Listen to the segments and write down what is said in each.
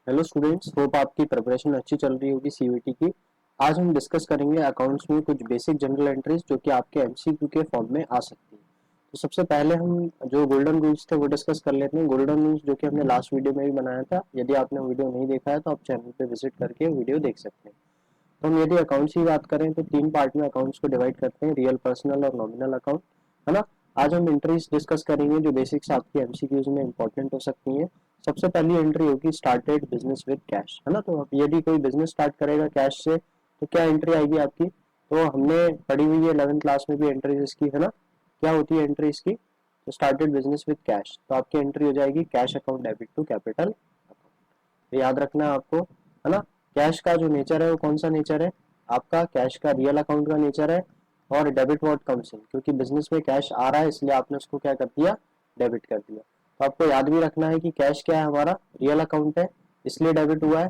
Hello students, hope आपकी preparation अच्छी चल रही होगी सीयूईटी की। आज हम डिस्कस करेंगे अकाउंट्स में कुछ बेसिक जनरल एंट्रीज जो कि आपके एमसीक्यू के फॉर्म में आ सकती है। तो सबसे पहले हम जो गोल्डन रूल्स थे वो डिस्कस कर लेते हैं। गोल्डन रूल्स जो कि हमने लास्ट वीडियो में भी बनाया था, यदि आपने वीडियो नहीं देखा है तो आप चैनल पे विजिट करके वीडियो देख सकते हैं। तो हम यदि अकाउंट्स की बात करें तो तीन पार्ट में अकाउंट्स को डिवाइड करते हैं, रियल, पर्सनल और नॉमिनल अकाउंट, है ना। आज हम एंट्रीज डिस्कस करेंगे जो बेसिक्स आपकी एमसीक्यूज में इंपॉर्टेंट हो सकती हैं। सबसे पहली एंट्री होगी स्टार्टेड बिजनेस विद कैश, है ना। तो यदि कोई बिजनेस स्टार्ट करेगा कैश से तो क्या एंट्री आएगी आपकी। तो हमने पढ़ी हुई है 11th क्लास में भी एंट्रीज इसकी, है ना। क्या होती है एंट्री इसकी। तो स्टार्टेड बिजनेस विद कैश, तो आपकी एंट्री हो जाएगी cash account debit to capital. तो याद रखना है आपको, है ना। कैश का जो नेचर है वो कौन सा नेचर है आपका, कैश का रियल अकाउंट का नेचर है। और डेबिट व्हाट कम्स इन, क्योंकि बिजनेस में कैश आ रहा है इसलिए आपने उसको क्या कर दिया, डेबिट कर दिया। तो आपको याद भी रखना है कि कैश क्या है, हमारा रियल अकाउंट है इसलिए डेबिट हुआ है,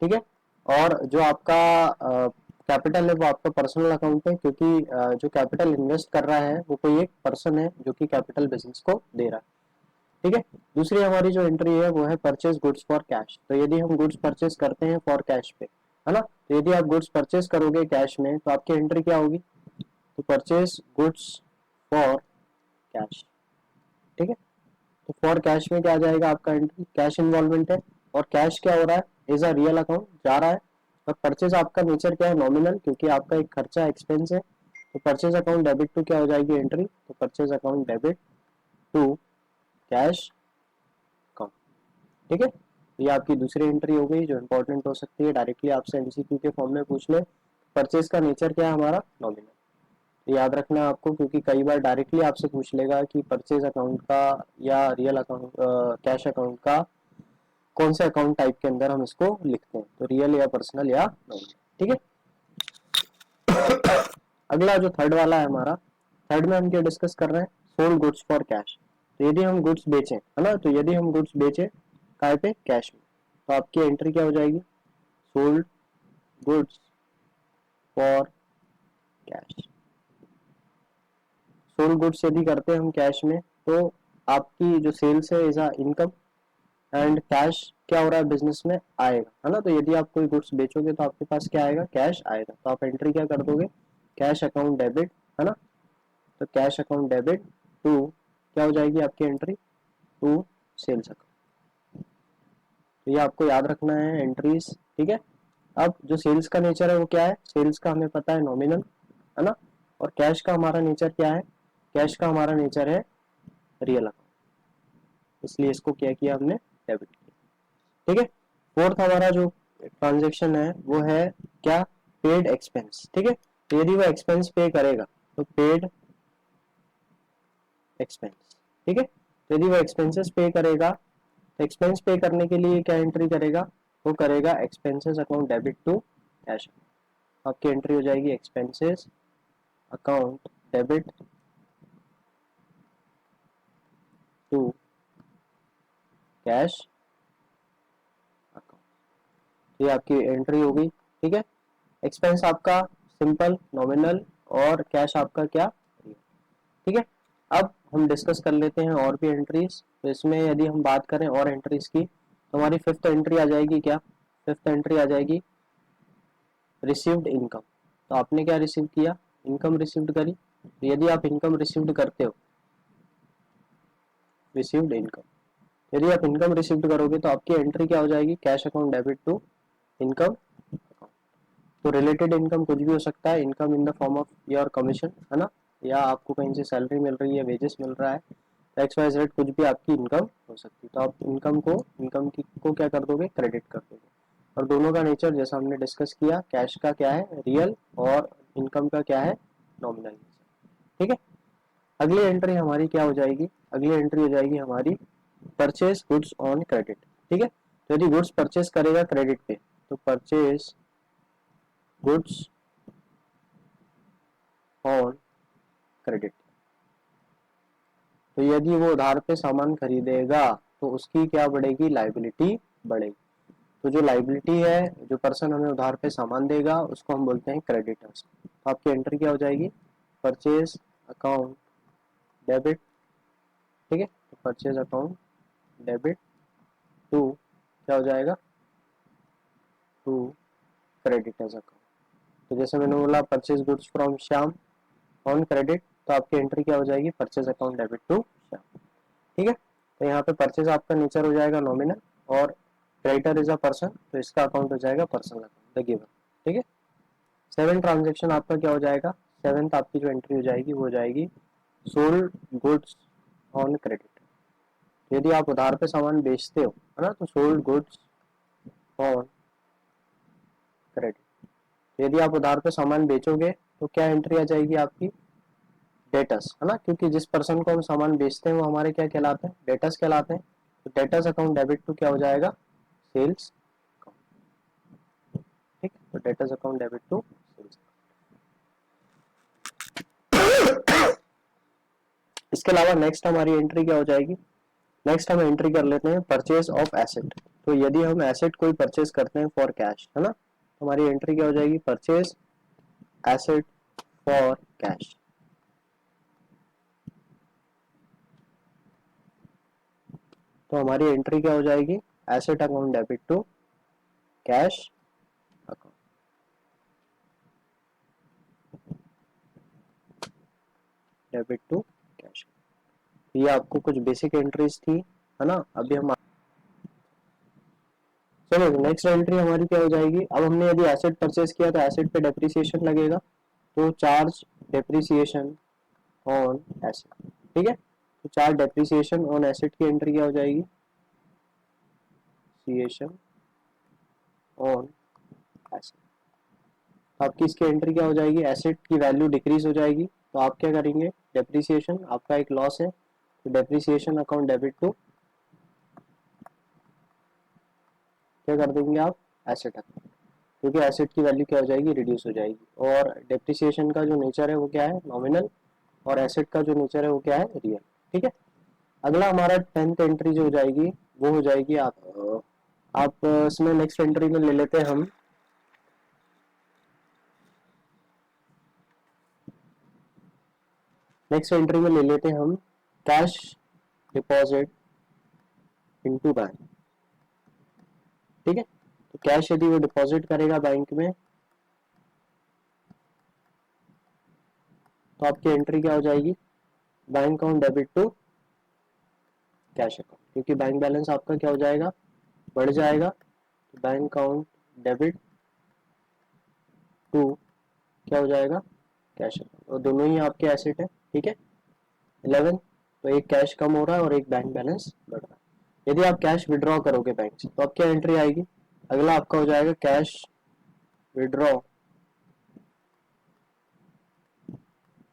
ठीक है। और जो आपका कैपिटल है वो आपका पर्सनल अकाउंट है, क्योंकि जो कैपिटल इन्वेस्ट कर रहा है वो कोई एक पर्सन है जो कि कैपिटल बिजनेस को दे रहा है, ठीक है। दूसरी हमारी जो एंट्री है वो है परचेज गुड्स फॉर कैश। तो यदि हम गुड्स परचेज करते हैं फॉर कैश पे, है ना, तो यदि आप गुड्स परचेज करोगे कैश में तो आपकी एंट्री क्या होगी। तो परचेज गुड्स फॉर कैश, ठीक है। तो फॉर कैश में क्या आ जाएगा आपका एंट्री, कैश इन्वॉल्वमेंट है और कैश क्या हो रहा है, इज अ रियल अकाउंट जा रहा है। और परचेज आपका नेचर क्या है, नॉमिनल, क्योंकि आपका एक खर्चा एक्सपेंस है। तो परचेज अकाउंट डेबिट टू क्या हो जाएगी एंट्री, तो purchase account debit to cash account, ठीक है। ये आपकी दूसरी एंट्री हो गई जो इंपॉर्टेंट हो सकती है, डायरेक्टली आपसे एमसीक्यू के फॉर्म में पूछ ले। परचेज का नेचर क्या है हमारा, नॉमिनल। तो याद रखना आपको, क्योंकि कई बार डायरेक्टली आपसे पूछ लेगा कि परचेज अकाउंट का या रियल अकाउंट, कैश अकाउंट का कौन से अकाउंट टाइप के अंदर हम इसको लिखते हैं, तो रियल या पर्सनल या नॉमिनल, ठीक है। अगला जो थर्ड वाला है हमारा, थर्ड में हम क्या डिस्कस कर रहे हैं, सोल्ड गुड्स फॉर कैश। तो यदि हम गुड्स बेचें, है ना, तो यदि हम गुड्स बेचें काय पे, कैश में, तो आपकी एंट्री क्या हो जाएगी, sold goods for cash. Sold goods यदि करते हैं हम कैश में तो आपकी जो सेल्स है is a income, and cash क्या हो रहा है बिजनेस में आएगा, है ना। तो यदि आप कोई गुड्स बेचोगे तो आपके पास क्या आएगा, कैश आएगा। तो आप एंट्री क्या कर दोगे, कैश अकाउंट डेबिट, है ना। तो कैश अकाउंट डेबिट टू क्या हो जाएगी आपकी एंट्री, टू सेल्स अकाउंट। तो ये आपको याद रखना है एंट्रीज, ठीक है। अब जो सेल्स का नेचर है वो क्या है, सेल्स का हमें पता है नॉमिनल, है ना। और कैश का हमारा नेचर क्या है, कैश का हमारा नेचर है रियल अकाउंट, इसलिए इसको क्या किया हमने, डेबिट किया, ठीक है। फोर्थ हमारा जो ट्रांजेक्शन है वो है क्या, पेड एक्सपेंस, ठीक है। तो यदि वो एक्सपेंस पे करेगा तो पेड एक्सपेंस, ठीक है। तो यदि वो एक्सपेंसेस पे करेगा तो एक्सपेंस पे करने के लिए क्या एंट्री करेगा, वो करेगा expenses account debit to cash. आपकी एंट्री हो जाएगी expenses account debit to cash account. ये आपकी एंट्री हो गई, ठीक है। एक्सपेंस आपका सिंपल नॉमिनल और कैश आपका क्या, ठीक है। अब हम डिस्कस कर लेते हैं और भी एंट्रीज। तो इसमें यदि हम बात करें और एंट्रीज की तो हमारी फिफ्थ एंट्री आ जाएगी क्या, फिफ्थ एंट्री आ जाएगी रिसीव्ड इनकम। तो आपने क्या रिसीव किया, इनकम रिसीव्ड करी। तो यदि आप इनकम रिसीव्ड करते हो, रिसीव्ड इनकम, यदि आप इनकम रिसीव्ड करोगे तो आपकी एंट्री क्या हो जाएगी, cash account debit to income account. तो रिलेटेड इनकम कुछ भी हो सकता है, income in the form of your commission, है ना, या आपको कहीं से सैलरी मिल रही है, वेजेस मिल रहा है, एक्स वाई जेड कुछ भी आपकी इनकम हो सकती है। तो आप इनकम को, इनकम की को क्या कर दोगे, क्रेडिट कर दोगे। और दोनों का नेचर जैसा हमने डिस्कस किया, कैश का क्या है रियल और इनकम का क्या है नॉमिनल नेचर, ठीक है। अगली एंट्री हमारी क्या हो जाएगी, अगली एंट्री हो जाएगी हमारी परचेज गुड्स ऑन क्रेडिट, ठीक है। तो यदि गुड्स परचेज करेगा क्रेडिट पे तो परचेज गुड्स ऑन क्रेडिट। तो यदि वो उधार पे सामान खरीदेगा तो उसकी क्या बढ़ेगी, लाइबिलिटी बढ़ेगी। तो जो लाइबिलिटी है, जो पर्सन हमें उधार पे सामान देगा उसको हम बोलते हैं क्रेडिटर्स। तो आपकी एंट्री क्या हो जाएगी, परचेज अकाउंट डेबिट, ठीक है। तो परचेज अकाउंट डेबिट टू क्या हो जाएगा, टू क्रेडिटर्स अकाउंट। तो जैसे मैंने बोला purchase goods from Shyam on credit, तो आपकी एंट्री क्या हो जाएगी, purchase account debit to Shyam. ठीक है, तो यहाँ पे परचेज आपका नेचर हो जाएगा नॉमिनल और क्रेडिटर इज अ पर्सन, तो इसका अकाउंट हो जाएगा पर्सनल अकाउंट द गिवन। ठीक है, 7 ट्रांजेक्शन आपका क्या हो जाएगा, 7th आपकी जो एंट्री हो जाएगी वो हो जाएगी सोल्ड गुड्स ऑन क्रेडिट। यदि आप उधार पे सामान बेचते हो, है ना, तो सोल्ड गुड्स ऑन क्रेडिट। यदि आप उधार पे सामान बेचोगे तो क्या एंट्री आ जाएगी आपकी, डेटर्स, है ना, क्योंकि जिस पर्सन को हम सामान बेचते हैं वो हमारे क्या कहलाते हैं, डेटर्स कहलाते हैं। तो डेटर्स अकाउंट डेबिट टू क्या हो जाएगा, सेल्स अकाउंट। ठीक, तो debtors account debit to sales. इसके अलावा नेक्स्ट हमारी एंट्री क्या हो जाएगी, नेक्स्ट हम एंट्री कर लेते हैं परचेज ऑफ एसेट। तो यदि हम एसेट कोई परचेज करते हैं फॉर कैश, है ना, तो हमारी एंट्री क्या हो जाएगी, परचेज एसेट फॉर कैश। तो हमारी एंट्री क्या हो जाएगी, asset account debit to cash account, debit to cash. ये आपको कुछ बेसिक एंट्रीज थी, है ना। अभी हम चलो नेक्स्ट एंट्री हमारी क्या हो जाएगी, अब हमने यदि एसेट परचेज किया तो एसेट पे डेप्रिसिएशन लगेगा, तो चार्ज डेप्रिसिएशन ऑन एसेट। ठीक है, तो चार्ज डेप्रिसिएशन ऑन एसेट की एंट्री क्या हो जाएगी, डेप्रिसिएशन ऑन एसेट। तो आपकी इसकी एंट्री क्या हो जाएगी, एसेट की वैल्यू डिक्रीज हो जाएगी, तो आप क्या करेंगे, डेप्रिसिएशन आपका एक लॉस है, तो डेप्रिसिएशन अकाउंट डेबिट टू क्या कर देंगे आप, एसेट अकाउंट, क्योंकि एसेट की वैल्यू क्या हो जाएगी, रिड्यूस हो जाएगी। और डेप्रिसिएशन का जो नेचर है वो क्या है, नॉमिनल, और एसेट का जो नेचर है वो क्या है, रियल। ठीक है, अगला हमारा 10th एंट्री जो हो जाएगी वो हो जाएगी आप इसमें नेक्स्ट एंट्री में ले लेते हैं हम, नेक्स्ट एंट्री में ले लेते हैं हम कैश डिपॉजिट इनटू बैंक। ठीक है, तो कैश यदि वो डिपॉजिट करेगा बैंक में, तो आपकी एंट्री क्या हो जाएगी, bank account debit to cash account, क्योंकि बैंक बैलेंस आपका क्या हो जाएगा, बढ़ जाएगा, तो बैंक अकाउंट डेबिट टू क्या हो जाएगा, कैश अकाउंट, और दोनों ही आपके एसेट है। ठीक है, 11, तो एक कैश कम हो रहा है और एक बैंक बैलेंस बढ़ रहा है। यदि आप कैश विड्रॉ करोगे बैंक से तो अब क्या एंट्री आएगी, अगला आपका हो जाएगा कैश विड्रॉ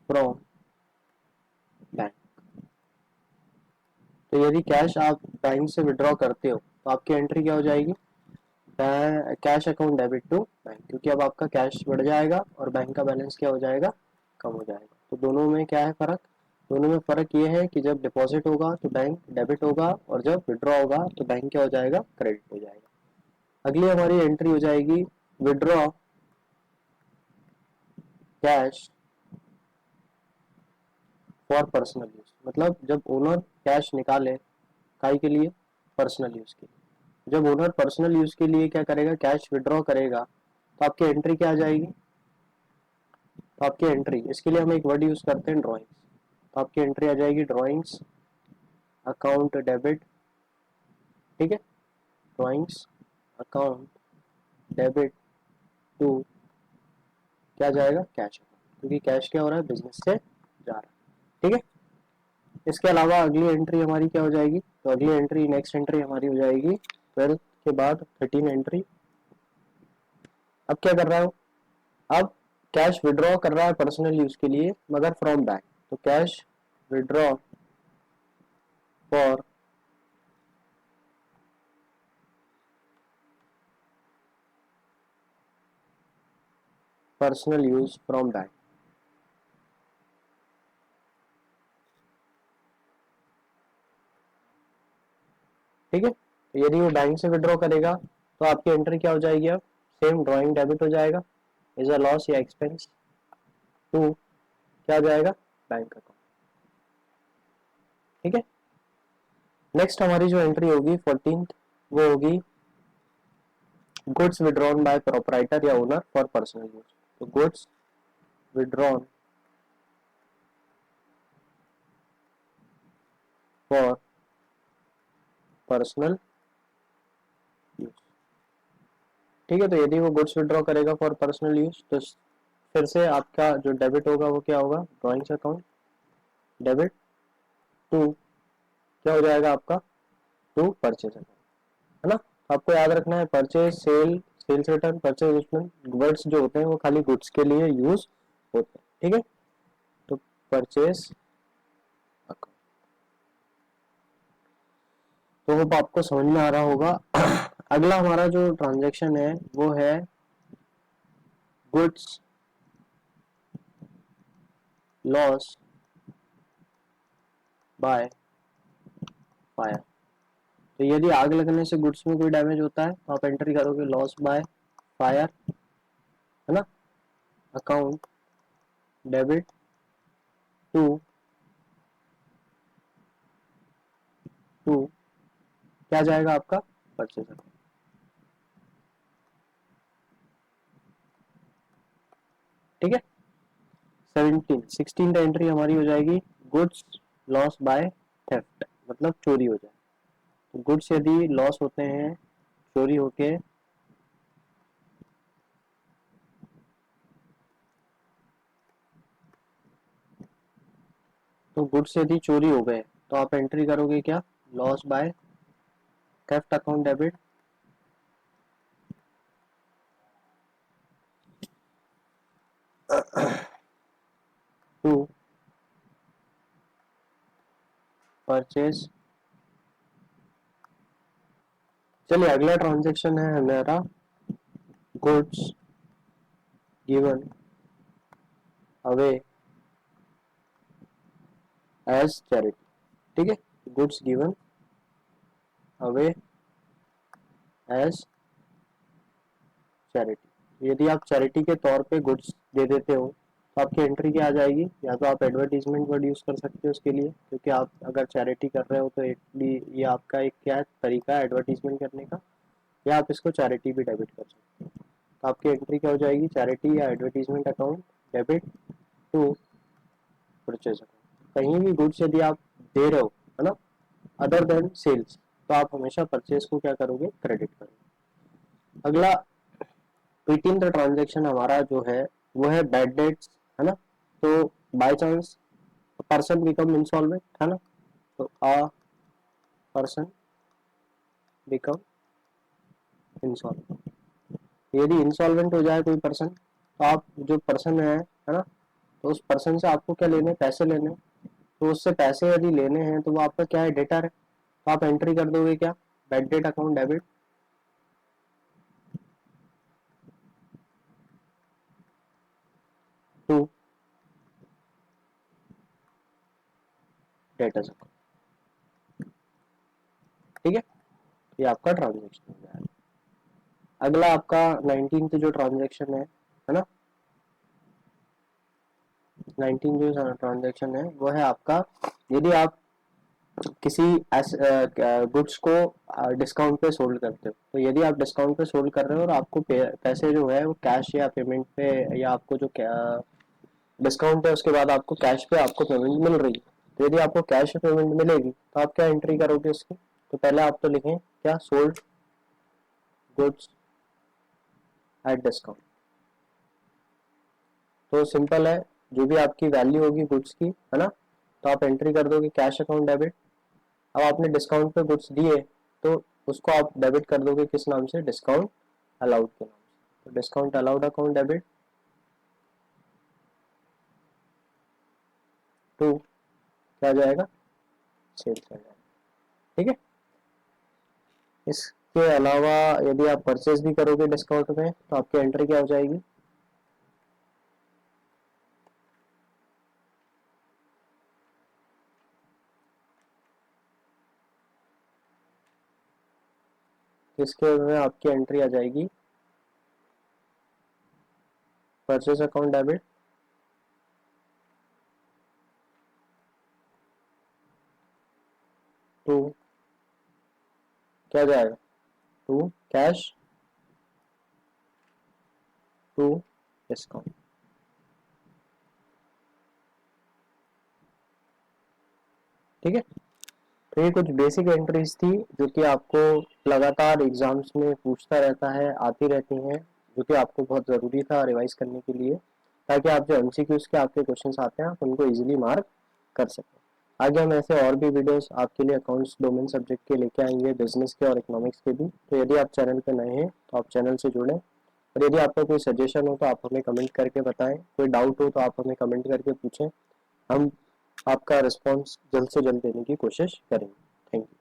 फ्रॉम बैंक। तो यदि कैश आप बैंक से विड्रॉ करते हो तो आपकी एंट्री क्या हो जाएगी, cash account debit to bank, क्योंकि अब आपका कैश बढ़ जाएगा और बैंक का बैलेंस क्या हो जाएगा, कम हो जाएगा। तो दोनों में क्या है फर्क, दोनों में फर्क ये है कि जब डिपॉजिट होगा तो बैंक डेबिट होगा और जब विड्रॉ होगा तो बैंक क्या हो जाएगा, क्रेडिट हो जाएगा। अगली हमारी एंट्री हो जाएगी withdraw cash for personal use, मतलब जब ओनर कैश निकाले काई के लिए, पर्सनल यूज के लिए। जब ओनर पर्सनल यूज के लिए क्या करेगा, कैश विड्रॉ करेगा, तो आपकी एंट्री क्या आ जाएगी, तो आपकी एंट्री, इसके लिए हम एक वर्ड यूज करते हैं ड्राइंग्स, तो आपकी एंट्री आ जाएगी ड्राइंग्स अकाउंट डेबिट। ठीक है, ड्राइंग्स अकाउंट डेबिट टू क्या जाएगा, कैश अकाउंट, क्योंकि कैश क्या हो रहा है, बिजनेस से जा रहा है। ठीक है, इसके अलावा अगली एंट्री हमारी क्या हो जाएगी, तो अगली एंट्री, नेक्स्ट एंट्री हमारी हो जाएगी 12 के बाद 13 एंट्री। अब क्या कर रहा है, अब कैश विड्रॉ कर रहा है पर्सनल यूज के लिए मगर फ्रॉम बैंक, तो cash withdraw for personal use from bank. ठीक है, तो यदि वो बैंक से विड्रॉ करेगा तो आपकी एंट्री क्या हो जाएगी, अब सेम ड्राइंग डेबिट हो जाएगा, इज अ लॉस या एक्सपेंस टू क्या हो जाएगा, बैंक अकाउंट। ठीक है, नेक्स्ट हमारी जो एंट्री होगी 14th वो होगी गुड्स विड्रॉन बाय प्रोपराइटर या ओनर फॉर पर्सनल यूज। तो goods withdrawn for personal use, ठीक है। तो यदि वो गुड्स विड्रॉ करेगा फॉर पर्सनल यूज तो फिर से आपका जो डेबिट होगा वो क्या होगा, ड्रॉइंग्स अकाउंट डेबिट टू क्या हो जाएगा आपका, टू परचेज अकाउंट, है ना। तो आपको याद रखना है purchase sale, sales return, purchase return words जो होते हैं वो खाली गुड्स के लिए यूज होते हैं, ठीक है। तो परचेज अकाउंट, तो होप आपको समझ में आ रहा होगा। अगला हमारा जो ट्रांजैक्शन है वो है गुड्स लॉस बाय फायर। तो यदि आग लगने से गुड्स में कोई डैमेज होता है तो आप एंट्री करोगे लॉस बाय फायर, है ना। अकाउंट डेबिट टू टू क्या जाएगा आपका, परचेज अकाउंट, ठीक है। 16 एंट्री हमारी हो जाएगी गुड्स लॉस बाय थेफ्ट, मतलब चोरी हो जाए। तो गुड्स यदि लॉस होते हैं चोरी होके, तो गुड्स यदि चोरी हो गए तो आप एंट्री करोगे क्या, loss by theft account debit to purchase. चलिए अगला ट्रांजेक्शन है हमारा goods given away as charity, ठीक है। Goods given away as charity, यदि आप चैरिटी के तौर पे गुड्स दे देते हो तो आपकी एंट्री क्या आ जाएगी, या तो आप एडवर्टीजमेंट वर्ड यूज कर सकते हो उसके लिए, क्योंकि आप अगर चैरिटी कर रहे हो तो ये आपका एक क्या तरीका है एडवर्टीजमेंट करने का, या आप इसको चैरिटी भी डेबिट कर सकते हो। तो आपकी एंट्री क्या हो जाएगी, चैरिटी या advertisement account debit to purchase account. कहीं भी गुड्स यदि आप दे रहे हो, है ना, अदर देन सेल्स, तो आप हमेशा परचेज को क्या करोगे, क्रेडिट करोगे। अगला 18th ट्रांजेक्शन हमारा जो है वो है बैड डेट्स, है ना। तो by chance person become insolvent, है ना। तो अ पर्सन बिकम इंसॉल्वेंट, यदि इंसॉल्वेंट हो जाए कोई पर्सन तो आप जो पर्सन है ना, तो उस पर्सन से आपको क्या लेने, पैसे लेने। तो उससे पैसे यदि लेने हैं तो वो आपका क्या है, डेटर है। तो आप एंट्री कर दोगे क्या, bad debt account debit to debtors account, ठीक है। ये आपका ट्रांजेक्शन हो जाएगा। अगला आपका 19th जो ट्रांजेक्शन है ना, 19 जो ट्रांजेक्शन है वो है आपका, यदि आप किसी गुड्स को डिस्काउंट पे सोल्ड करते हो। तो यदि आप डिस्काउंट पे सोल्ड कर रहे हो और आपको पैसे जो है वो कैश या पेमेंट पे, या आपको जो डिस्काउंट है उसके बाद आपको कैश पे आपको पेमेंट मिल रही है, तो यदि आपको कैश पेमेंट मिलेगी तो आप क्या एंट्री करोगे उसकी। तो पहले आप तो लिखें क्या, सोल्ड गुड्स एट डिस्काउंट। तो सिंपल है, जो भी आपकी वैल्यू होगी गुड्स की, है ना, तो आप एंट्री कर दोगे कैश अकाउंट डेबिट। अब आपने डिस्काउंट पे गुड्स दिए तो उसको आप डेबिट कर दोगे किस नाम से, डिस्काउंट अलाउड के नाम से। तो discount allowed account debit to क्या जाएगा, सेल्स का जाएगा, ठीक है। इसके अलावा यदि आप परचेज भी करोगे डिस्काउंट में तो आपकी एंट्री क्या हो जाएगी, इसके में आपकी एंट्री आ जाएगी परचेज अकाउंट डेबिट टू क्या जाएगा, टू कैश टू डिस्काउंट। ठीक है, तो ये कुछ बेसिक एंट्रीज थी जो कि आपको लगातार एग्जाम्स में पूछता रहता है, आती रहती हैं, जो कि आपको बहुत ज़रूरी था रिवाइज करने के लिए, ताकि आप जो एमसीक्यूज के आपके क्वेश्चंस आते हैं आप उनको इजीली मार्क कर सकें। आगे हम ऐसे और भी वीडियोस आपके लिए अकाउंट्स डोमेन सब्जेक्ट के लेके आएंगे, बिजनेस के और इकोनॉमिक्स के भी। तो यदि आप चैनल पे नए हैं तो आप चैनल से जुड़ें, और यदि आपका कोई सजेशन हो तो आप हमें कमेंट करके बताएं, कोई डाउट हो तो आप हमें कमेंट करके पूछें, हम आपका रिस्पॉन्स जल्द से जल्द देने की कोशिश करेंगे। Thank you.